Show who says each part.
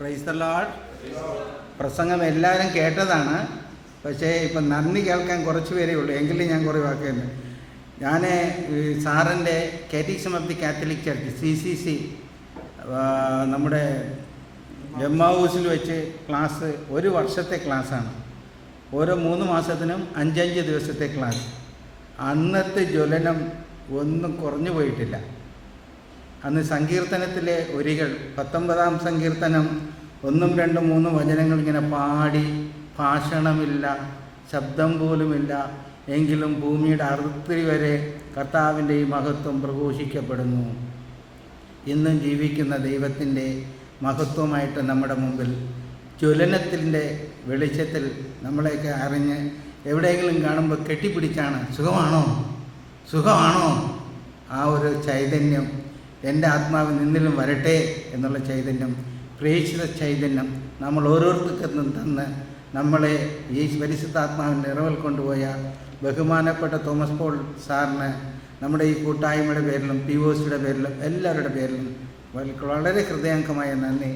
Speaker 1: Praise the Lord. പ്രസംഗം എല്ലാവരും കേട്ടതാണ്. പക്ഷേ ഇപ്പം നന്ദി കേൾക്കാൻ കുറച്ച് പേരേ ഉള്ളൂ. എങ്കിലും ഞാൻ കുറേ വാക്കുണ്ട്. ഞാൻ സാറിൻ്റെ catechism of the Catholic church CCC നമ്മുടെ ജമ്മ ഹൗസിൽ വെച്ച് ക്ലാസ്, ഒരു വർഷത്തെ ക്ലാസ്സാണ്. ഓരോ 3 മാസത്തിനും 5 ദിവസത്തെ ക്ലാസ്. അന്നത്തെ ജ്വലനം ഒന്നും കുറഞ്ഞു പോയിട്ടില്ല. അന്ന് സങ്കീർത്തനത്തിലെ വരികൾ 19-ാം സങ്കീർത്തനം 1, 2, 3 വചനങ്ങൾ ഇങ്ങനെ പാടി, ഭാഷണമില്ല, ശബ്ദം പോലുമില്ല, എങ്കിലും ഭൂമിയുടെ അറുതി വരെ കർത്താവിൻ്റെ ഈ മഹത്വം പ്രഘോഷിക്കപ്പെടുന്നു. ഇന്നും ജീവിക്കുന്ന ദൈവത്തിൻ്റെ മഹത്വമായിട്ട് നമ്മുടെ മുമ്പിൽ ജ്വലനത്തിൻ്റെ വെളിച്ചത്തിൽ നമ്മളെയൊക്കെ അറിഞ്ഞ് എവിടെയെങ്കിലും കാണുമ്പോൾ കെട്ടിപ്പിടിച്ചാണ് സുഖമാണോ ആ ഒരു ചൈതന്യം എൻ്റെ ആത്മാവ് നിന്നിലും വരട്ടെ എന്നുള്ള ചൈതന്യം, പ്രേക്ഷിത ചൈതന്യം നമ്മൾ ഓരോരുത്തർക്കും തന്ന് നമ്മളെ ഈ പരിശുദ്ധാത്മാവിൻ്റെ നിറവിൽ കൊണ്ടുപോയ ബഹുമാനപ്പെട്ട തോമസ് പോൾ സാറിന് നമ്മുടെ ഈ കൂട്ടായ്മയുടെ പേരിലും POCയുടെ പേരിലും എല്ലാവരുടെ പേരിലും വളരെ ഹൃദയംഗമായ നന്ദി.